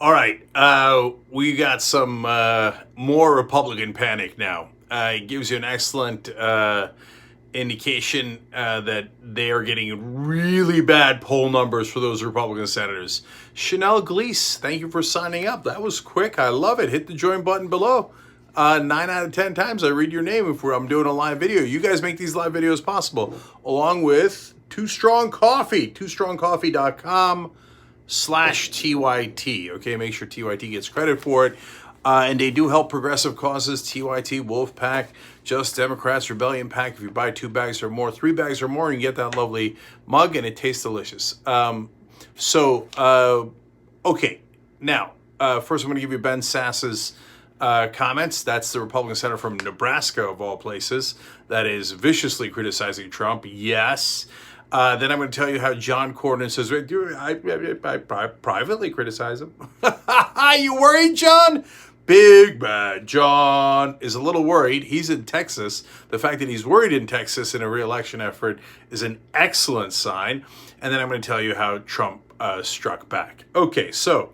All right, we got some more Republican panic now. It gives you an excellent indication that they are getting really bad poll numbers for those Republican senators. Chanel Gleese, thank you for signing up. That was quick. I love it. Hit the join button below. 9 out of 10 times I read your name if I'm doing a live video. You guys make these live videos possible, along with Too Strong Coffee, twostrongcoffee.com/TYT. Okay, make sure TYT gets credit for it. And they do help progressive causes, TYT, Wolfpack, Just Democrats, Rebellion Pack. If you buy 2 bags or more, 3 bags or more, you get that lovely mug, and it tastes delicious. Okay, now, first I'm going to give you Ben Sasse's comments. That's the Republican senator from Nebraska, of all places, that is viciously criticizing Trump. Yes. Then I'm going to tell you how John Cornyn says, I privately criticize him. You worried, John? Big bad John is a little worried. He's in Texas. The fact that he's worried in Texas in a re-election effort is an excellent sign. And then I'm going to tell you how Trump struck back. Okay, so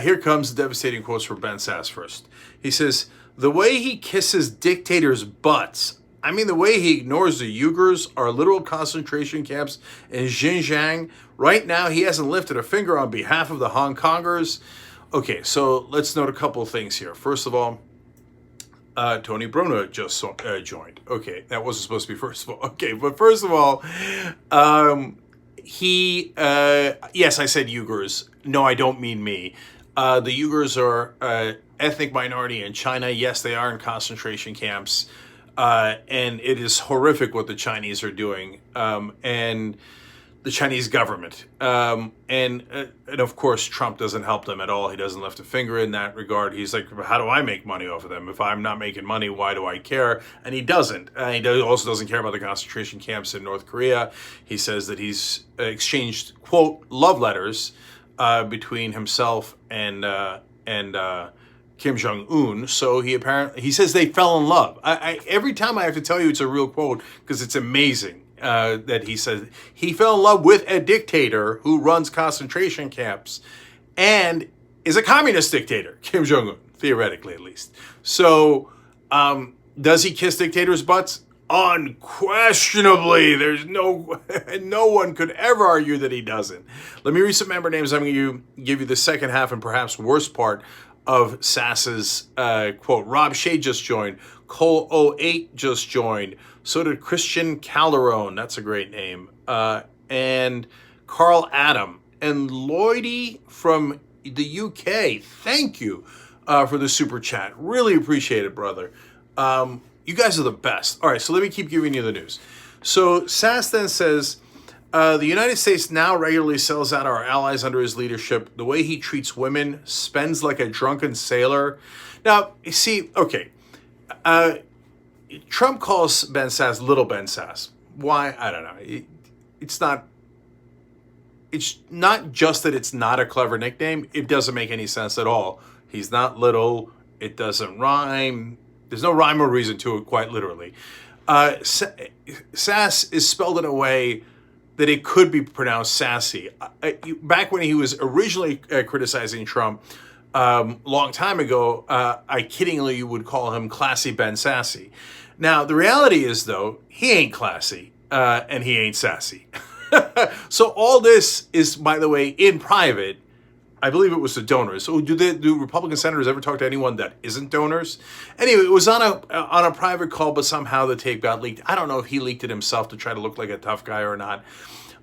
here comes the devastating quotes for Ben Sasse first. He says, the way he kisses dictators' butts, I mean, the way he ignores the Uyghurs, our literal concentration camps in Xinjiang. Right now, he hasn't lifted a finger on behalf of the Hong Kongers. Okay, so let's note a couple of things here. First of all, Tony Bruno just joined. Okay, that wasn't supposed to be first of all. Okay, but first of all, yes, I said Uyghurs. No, I don't mean me. The Uyghurs are ethnic minority in China. Yes, they are in concentration camps. And it is horrific what the Chinese are doing, and the Chinese government. And of course, Trump doesn't help them at all. He doesn't lift a finger in that regard. He's like, how do I make money off of them? If I'm not making money, why do I care? And he doesn't. Also doesn't care about the concentration camps in North Korea. He says that he's exchanged, quote, love letters between himself and Kim Jong-un. So he says they fell in love. Every time I have to tell you it's a real quote because it's amazing that he says he fell in love with a dictator who runs concentration camps and is a communist dictator, Kim Jong-un, theoretically at least. So does he kiss dictators' butts? Unquestionably, there's no one could ever argue that he doesn't. Let me read some member names. I'm going to give you the second half and perhaps worst part of Sasse's quote. Rob Shea just joined. Cole 08 just joined. So did Christian Calderon. That's a great name. And Carl Adam. And Lloydie from the UK. Thank you for the super chat. Really appreciate it, brother. You guys are the best. All right, so let me keep giving you the news. So Sasse then says, the United States now regularly sells out our allies under his leadership. The way he treats women, spends like a drunken sailor. Now, you see, okay, Trump calls Ben Sasse Little Ben Sasse. Why? I don't know. It's not just that it's not a clever nickname. It doesn't make any sense at all. He's not little. It doesn't rhyme. There's no rhyme or reason to it, quite literally. Sasse is spelled in a way that it could be pronounced sassy. Back when he was originally criticizing Trump, long time ago, I kiddingly would call him Classy Ben Sasse. Now, the reality is, though, he ain't classy, and he ain't sassy. So all this is, by the way, in private. I believe it was the donors. So do Republican senators ever talk to anyone that isn't donors? Anyway, it was on a private call, but somehow the tape got leaked. I don't know if he leaked it himself to try to look like a tough guy or not.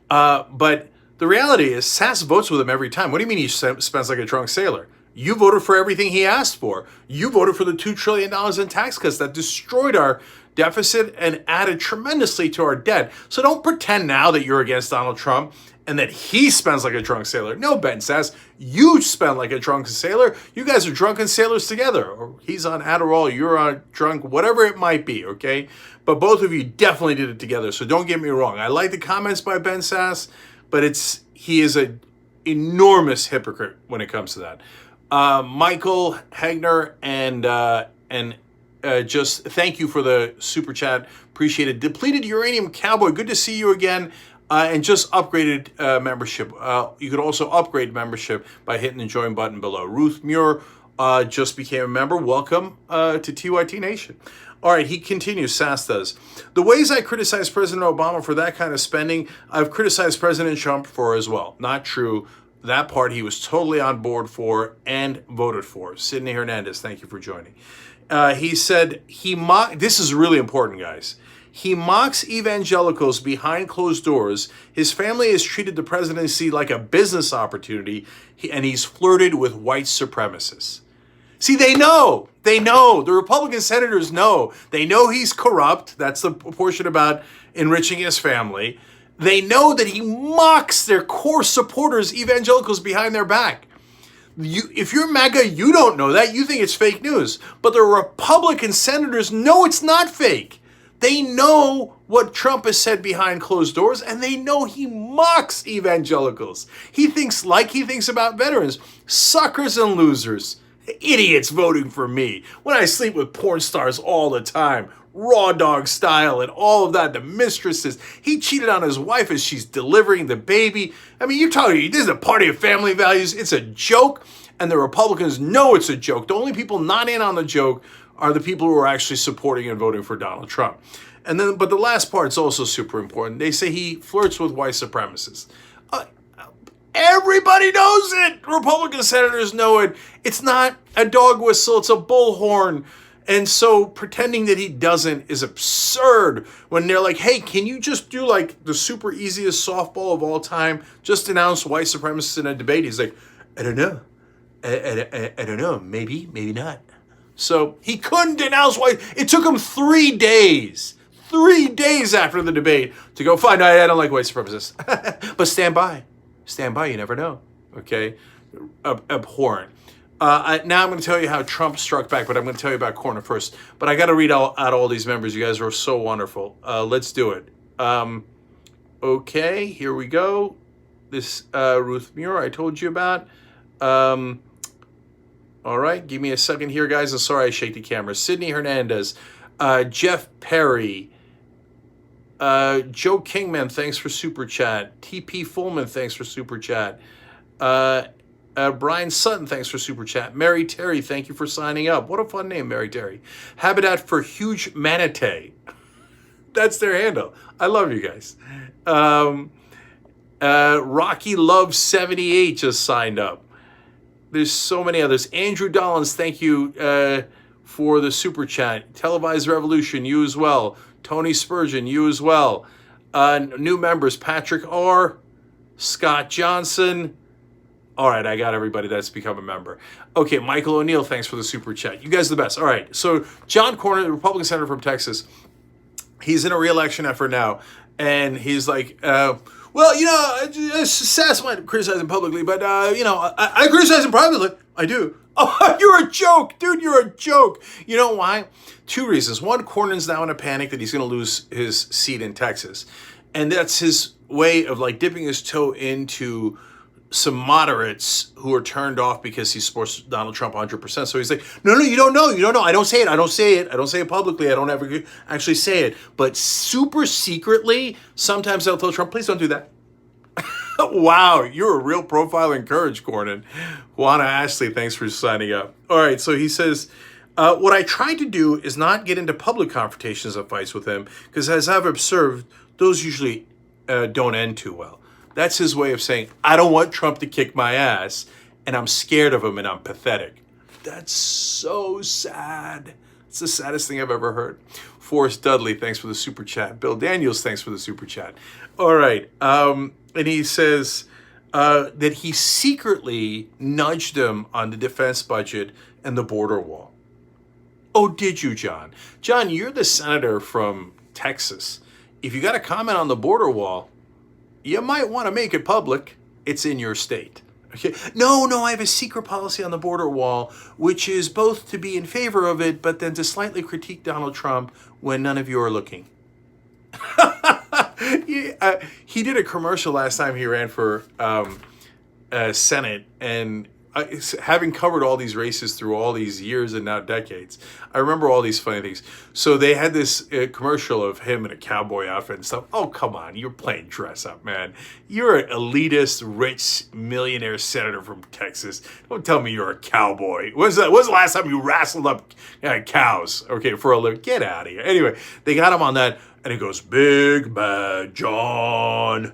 But the reality is, Sasse votes with him every time. What do you mean he spends like a drunk sailor? You voted for everything he asked for. You voted for the $2 trillion in tax cuts that destroyed our deficit and added tremendously to our debt. So don't pretend now that you're against Donald Trump and that he spends like a drunk sailor. No, Ben Sasse, you spend like a drunken sailor. You guys are drunken sailors together. Or he's on Adderall, you're on drunk, whatever it might be, okay? But both of you definitely did it together, so don't get me wrong. I like the comments by Ben Sasse, but he is an enormous hypocrite when it comes to that. Michael Hegner and just thank you for the super chat. Appreciate it. Depleted Uranium Cowboy, good to see you again. and just upgraded membership. You could also upgrade membership by hitting the join button below. Ruth Muir just became a member. Welcome to TYT Nation. All right, he continues, Sasse does. The ways I criticize President Obama for that kind of spending, I've criticized President Trump for as well. Not true. That part he was totally on board for and voted for. Sidney Hernandez, thank you for joining. He said, this is really important, guys. He mocks evangelicals behind closed doors. His family has treated the presidency like a business opportunity, and he's flirted with white supremacists. See, they know. The Republican senators know. They know he's corrupt. That's the portion about enriching his family. They know that he mocks their core supporters, evangelicals, behind their back. If you're MAGA, you don't know that. You think it's fake news. But the Republican senators know it's not fake. They know what Trump has said behind closed doors, and they know he mocks evangelicals. He thinks about veterans, suckers and losers. Idiots voting for me when I sleep with porn stars all the time, raw dog style and all of that, the mistresses. He cheated on his wife as she's delivering the baby. I mean, this is a party of family values. It's a joke, and the Republicans know it's a joke. The only people not in on the joke are the people who are actually supporting and voting for Donald Trump. But the last part's also super important. They say he flirts with white supremacists. Everybody knows it. Republican senators know it. It's not a dog whistle. It's a bullhorn. And so pretending that he doesn't is absurd when they're like, hey, can you just do like the super easiest softball of all time? Just announce white supremacists in a debate. He's like, I don't know. I don't know. Maybe not. So he couldn't denounce white. It took him 3 days. 3 days after the debate to go, fine, I don't like white supremacists. But stand by. Stand by, you never know. Okay? Abhorrent. Now I'm going to tell you how Trump struck back, but I'm going to tell you about Cornyn first. But I got to read out all these members. You guys are so wonderful. Let's do it. Okay, here we go. This Ruth Muir I told you about. All right, give me a second here, guys. I'm sorry I shake the camera. Sidney Hernandez, Jeff Perry, Joe Kingman, thanks for super chat. TP Fullman, thanks for super chat. Brian Sutton, thanks for super chat. Mary Terry, thank you for signing up. What a fun name, Mary Terry. Habitat for Huge Manatee. That's their handle. I love you guys. Rocky Love 78 just signed up. There's so many others. Andrew Dollins, thank you for the super chat. Televised Revolution, you as well. Tony Spurgeon, you as well. New members, Patrick R., Scott Johnson. All right, I got everybody that's become a member. Okay, Michael O'Neill, thanks for the super chat. You guys are the best. All right, so John Cornyn, the Republican senator from Texas, he's in a re-election effort now, and he's like, well, you know, Sasse might criticize him publicly, but, you know, I criticize him privately. I do. Oh, you're a joke, dude. You're a joke. You know why? 2 reasons. One, Cornyn's now in a panic that he's going to lose his seat in Texas. And that's his way of, like, dipping his toe into some moderates who are turned off because he supports Donald Trump 100%. So he's like, no, you don't know. You don't know. I don't say it. I don't say it publicly. I don't ever actually say it. But super secretly, sometimes I'll tell Trump, please don't do that. Wow, you're a real profile in courage, Cornyn. Juana Ashley, thanks for signing up. All right, so he says, what I try to do is not get into public confrontations and fights with him, because as I've observed, those usually don't end too well. That's his way of saying, I don't want Trump to kick my ass, and I'm scared of him, and I'm pathetic. That's so sad. It's the saddest thing I've ever heard. Forrest Dudley, thanks for the super chat. Bill Daniels, thanks for the super chat. All right, and he says that he secretly nudged him on the defense budget and the border wall. Oh, did you, John? John, you're the senator from Texas. If you got a comment on the border wall, you might want to make it public. It's in your state. Okay? No, I have a secret policy on the border wall, which is both to be in favor of it, but then to slightly critique Donald Trump when none of you are looking. He did a commercial last time he ran for Senate, and having covered all these races through all these years and now decades, I remember all these funny things. So they had this commercial of him in a cowboy outfit and stuff. Oh, come on. You're playing dress up, man. You're an elitist, rich, millionaire senator from Texas. Don't tell me you're a cowboy. When's the last time you wrestled up cows? Okay, for a living. Get out of here. Anyway, they got him on that, and it goes, Big Bad John.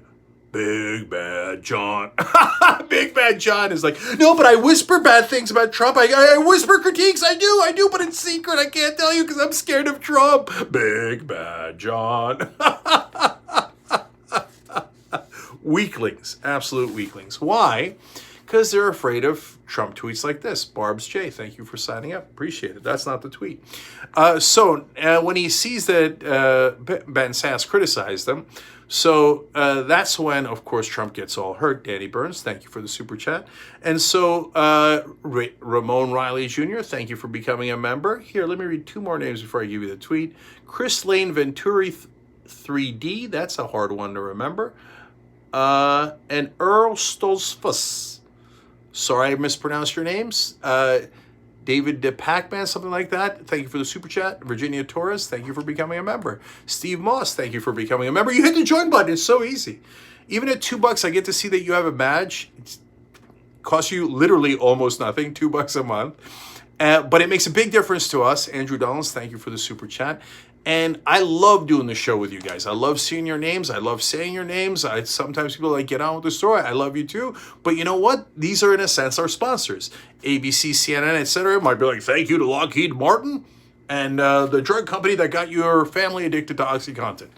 Big Bad John. Big Bad John is like, no, but I whisper bad things about Trump. I whisper critiques. I do, but in secret. I can't tell you because I'm scared of Trump. Big Bad John. Weaklings. Absolute weaklings. Why? Because they're afraid of Trump tweets like this. Barb's J, thank you for signing up. Appreciate it. That's not the tweet. So when he sees that Ben Sasse criticized them, so that's when, of course, Trump gets all hurt. Danny Burns, thank you for the super chat. And so Ramon Riley Jr., thank you for becoming a member. Here, let me read two more names before I give you the tweet. Chris Lane Venturi 3D, that's a hard one to remember. And Earl Stolzfuss. Sorry I mispronounced your names. David De Pacman, something like that. Thank you for the super chat. Virginia Torres, thank you for becoming a member. Steve Moss, thank you for becoming a member. You hit the join button. It's so easy. Even at $2, I get to see that you have a badge. It costs you literally almost nothing, $2 a month. But it makes a big difference to us. Andrew Dollins, thank you for the super chat. And I love doing the show with you guys. I love seeing your names. I love saying your names. Sometimes people are like, get on with the story. I love you too. But you know what? These are, in a sense, our sponsors. ABC, CNN, etc. might be like, thank you to Lockheed Martin and the drug company that got your family addicted to OxyContin.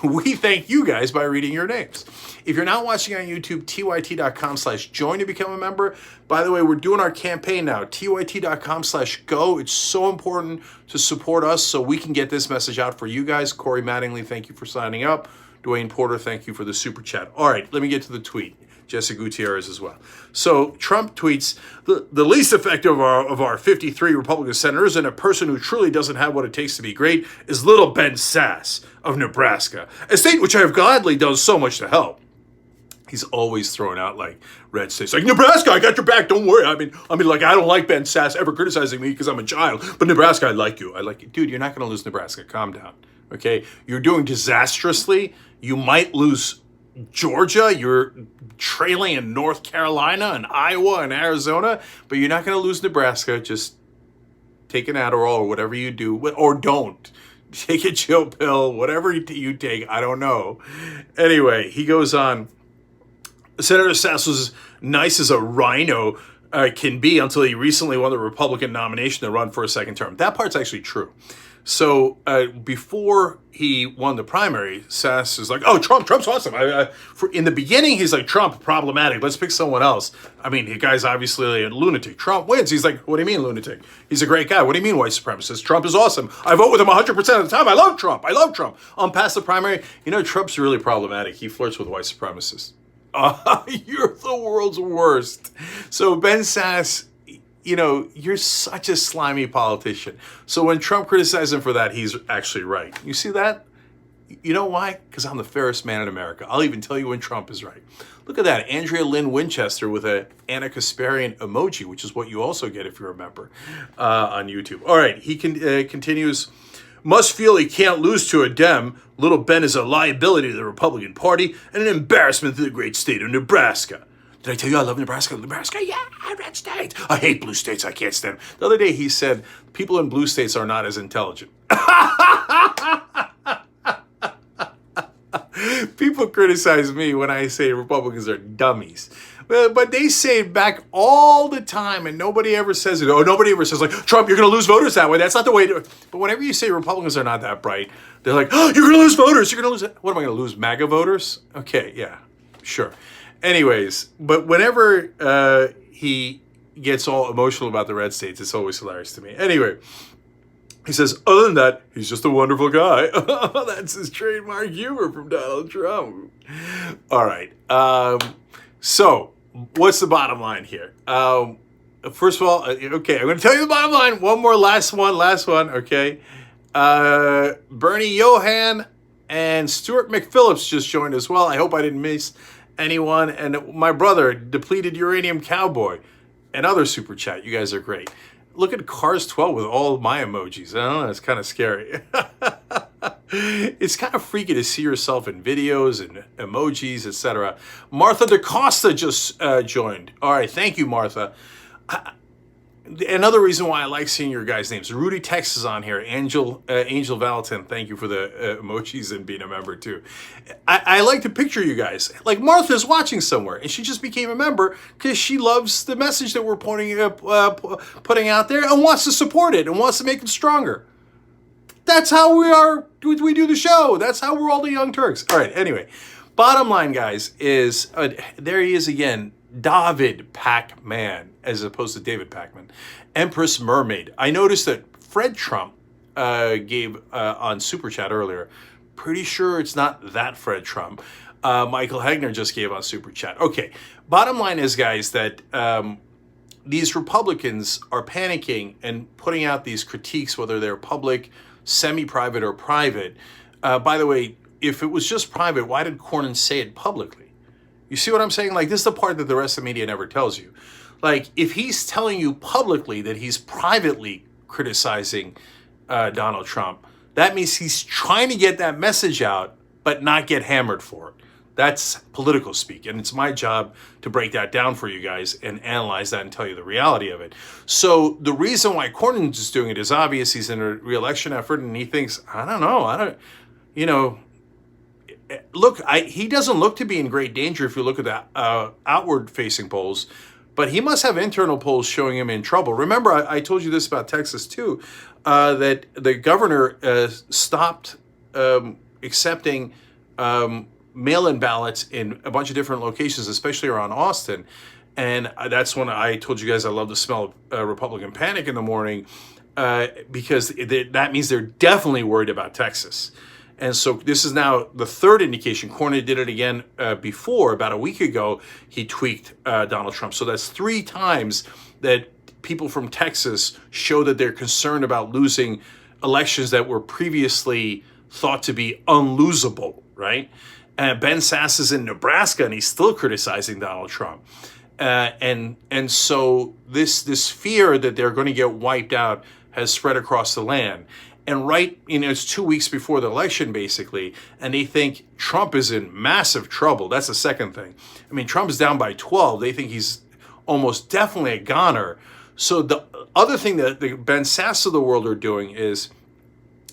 We thank you guys by reading your names. If you're not watching on YouTube, tyt.com/join to become a member. By the way, we're doing our campaign now, tyt.com/go. It's so important to support us so we can get this message out for you guys. Corey Mattingly, thank you for signing up. Dwayne Porter, thank you for the super chat. All right, let me get to the tweet. Jesse Gutierrez as well. So Trump tweets, the least effective of our 53 Republican senators and a person who truly doesn't have what it takes to be great is little Ben Sasse of Nebraska, a state which I have gladly done so much to help. He's always throwing out like red states, like Nebraska, I got your back. Don't worry. I mean, like I don't like Ben Sasse ever criticizing me because I'm a child, but Nebraska, I like you. Dude. You're not going to lose Nebraska. Calm down. Okay, you're doing disastrously. You might lose Georgia. You're trailing in North Carolina and Iowa and Arizona, but you're not going to lose Nebraska. Just take an Adderall or whatever you do, or don't. Take a chill pill, whatever you take. I don't know. Anyway, he goes on. Senator Sasse was nice as a rhino can be until he recently won the Republican nomination to run for a second term. That part's actually true. So before he won the primary, Sasse is like, oh, Trump's awesome. In the beginning, he's like, Trump, problematic. Let's pick someone else. I mean, the guy's obviously a lunatic. Trump wins. He's like, what do you mean lunatic? He's a great guy. What do you mean white supremacist? Trump is awesome. I vote with him 100% of the time. I love Trump. Past the primary, Trump's really problematic. He flirts with white supremacists. You're the world's worst. So Ben Sasse, you're such a slimy politician. So when Trump criticizes him for that, he's actually right. You see that? You know why? Because I'm the fairest man in America. I'll even tell you when Trump is right. Look at that. Andrea Lynn Winchester with a Anna Kasparian emoji, which is what you also get if you're a member on YouTube. All right. He continues. Must feel he can't lose to a Dem. Little Ben is a liability to the Republican Party and an embarrassment to the great state of Nebraska. Did I tell you I love Nebraska? Nebraska, yeah, red state. I hate blue states. I can't stand them. The other day he said, people in blue states are not as intelligent. People criticize me when I say Republicans are dummies. But they say it back all the time, and nobody ever says it. Oh, nobody ever says, like, Trump, you're going to lose voters that way. That's not the way to do it. But whenever you say Republicans are not that bright, they're like, oh, you're going to lose voters. You're going to lose. What am I going to lose, MAGA voters? Okay, yeah, sure. Anyways, but whenever he gets all emotional about the red states, it's always hilarious to me. Anyway, he says, other than that, he's just a wonderful guy. That's his trademark humor from Donald Trump. All right. So what's the bottom line here? First of all, okay, I'm going to tell you the bottom line. One more, last one, okay? Bernie Johan and Stuart McPhillips just joined as well. I hope I didn't miss anyone. And my brother, Depleted Uranium Cowboy. Another super chat. You guys are great. Look at Cars 12 with all of my emojis. I don't know. It's kind of scary. It's kind of freaky to see yourself in videos and emojis, etc. Martha DaCosta just joined. All right. Thank you, Martha. Another reason why I like seeing your guys' names. Rudy Tex is on here. Angel Valentin, thank you for the emojis and being a member too. I like to picture you guys. Like Martha's watching somewhere, and she just became a member because she loves the message that we're putting out there and wants to support it and wants to make it stronger. That's how we are. We do the show. That's how we're all the Young Turks. All right, anyway. Bottom line, guys, is there he is again. David Pac-Man, as opposed to David Pac-Man. Empress Mermaid. I noticed that Fred Trump gave on Super Chat earlier. Pretty sure it's not that Fred Trump. Michael Hegner just gave on Super Chat. Okay, bottom line is, guys, that these Republicans are panicking and putting out these critiques, whether they're public, semi-private, or private. By the way, if it was just private, why did Cornyn say it publicly? You see what I'm saying? Like, this is the part that the rest of the media never tells you. Like, if he's telling you publicly that he's privately criticizing Donald Trump, that means he's trying to get that message out, but not get hammered for it. That's political speak, and it's my job to break that down for you guys and analyze that and tell you the reality of it. So the reason why Cornyn is doing it is obvious. He's in a re-election effort, and he thinks, look, he doesn't look to be in great danger if you look at the outward-facing polls, but he must have internal polls showing him in trouble. Remember, I told you this about Texas, too, that the governor stopped accepting mail-in ballots in a bunch of different locations, especially around Austin. And that's when I told you guys I love to smell Republican panic in the morning because that means they're definitely worried about Texas. And so this is now the third indication. Cornyn did it again before, about a week ago, he tweaked Donald Trump. So that's 3 times that people from Texas show that they're concerned about losing elections that were previously thought to be unlosable, right? Ben Sasse is in Nebraska, and he's still criticizing Donald Trump. And so this fear that they're going to get wiped out has spread across the land. And it's 2 weeks before the election, basically, and they think Trump is in massive trouble. That's the second thing. I mean, Trump is down by 12. They think he's almost definitely a goner. So the other thing that the Ben Sasse of the world are doing is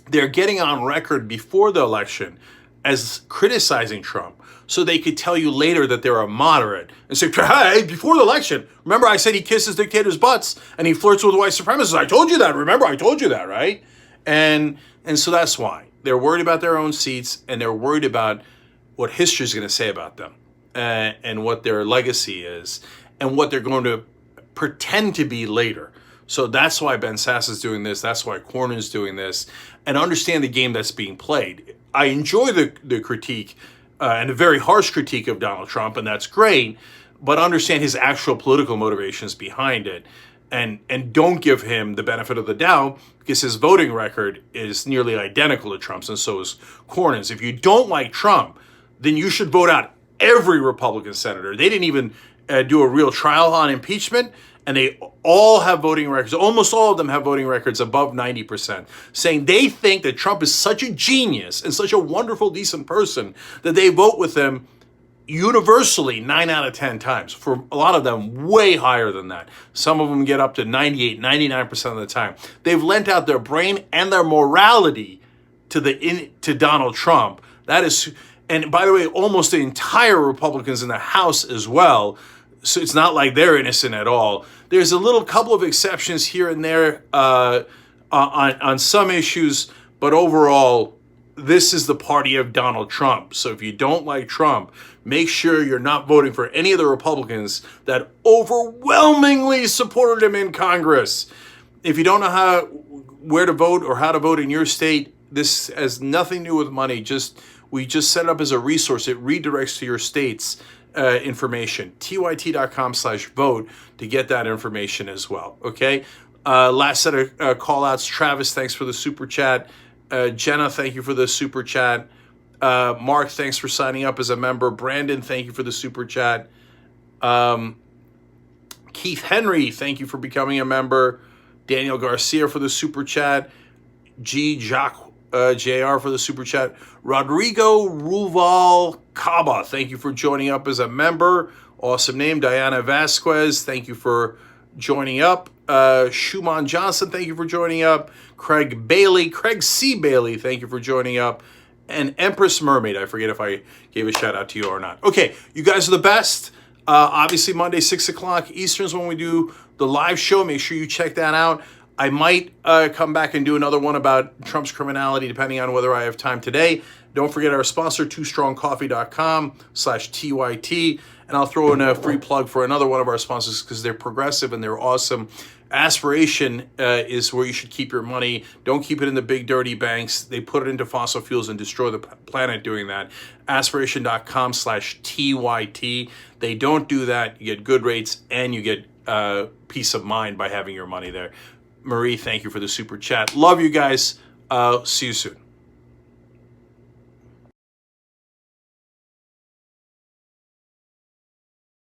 they're getting on record before the election as criticizing Trump, so they could tell you later that they're a moderate and say, hey, before the election, remember I said he kisses dictators' butts and he flirts with white supremacists. I told you that. Remember, I told you that, right? And so that's why. They're worried about their own seats, and they're worried about what history is going to say about them and what their legacy is and what they're going to pretend to be later. So that's why Ben Sasse is doing this. That's why Cornyn is doing this. And understand the game that's being played. I enjoy the critique and a very harsh critique of Donald Trump, and that's great, but understand his actual political motivations behind it. And don't give him the benefit of the doubt because his voting record is nearly identical to Trump's, and so is Cornyn's. If you don't like Trump, then you should vote out every Republican senator. They didn't even do a real trial on impeachment, and they all have voting records. Almost all of them have voting records above 90%, saying they think that Trump is such a genius and such a wonderful, decent person that they vote with him universally 9 out of 10 times. For a lot of them, way higher than that. Some of them get up to 98, 99% of the time. They've lent out their brain and their morality to Donald Trump. That is, and by the way, almost the entire Republicans in the House as well. So it's not like they're innocent at all. There's a little couple of exceptions here and there on some issues, but overall, this is the party of Donald Trump. So if you don't like Trump, make sure you're not voting for any of the Republicans that overwhelmingly supported him in Congress. If you don't know where to vote or how to vote in your state, this has nothing to do with money. We just set it up as a resource. It redirects to your state's information. tyt.com/vote to get that information as well. Okay. Last set of call outs. Travis, thanks for the super chat. Jenna, thank you for the super chat. Mark, thanks for signing up as a member. Brandon, thank you for the super chat. Keith Henry, thank you for becoming a member. Daniel Garcia for the super chat. G. Jacques JR for the super chat. Rodrigo Ruval Caba, thank you for joining up as a member. Awesome name. Diana Vasquez, thank you for joining up. Schumann Johnson, thank you for joining up. Craig Bailey, Craig C. Bailey, thank you for joining up. And Empress Mermaid, I forget if I gave a shout out to you or not. Okay, you guys are the best. Obviously, Monday, 6 o'clock Eastern is when we do the live show. Make sure you check that out. I might come back and do another one about Trump's criminality, depending on whether I have time today. Don't forget our sponsor, twostrongcoffee.com/TYT. And I'll throw in a free plug for another one of our sponsors because they're progressive and they're awesome. Aspiration is where you should keep your money. Don't keep it in the big dirty banks. They put it into fossil fuels and destroy the planet doing that. Aspiration.com/TYT. They don't do that. You get good rates and you get peace of mind by having your money there. Marie, thank you for the super chat. Love you guys. See you soon.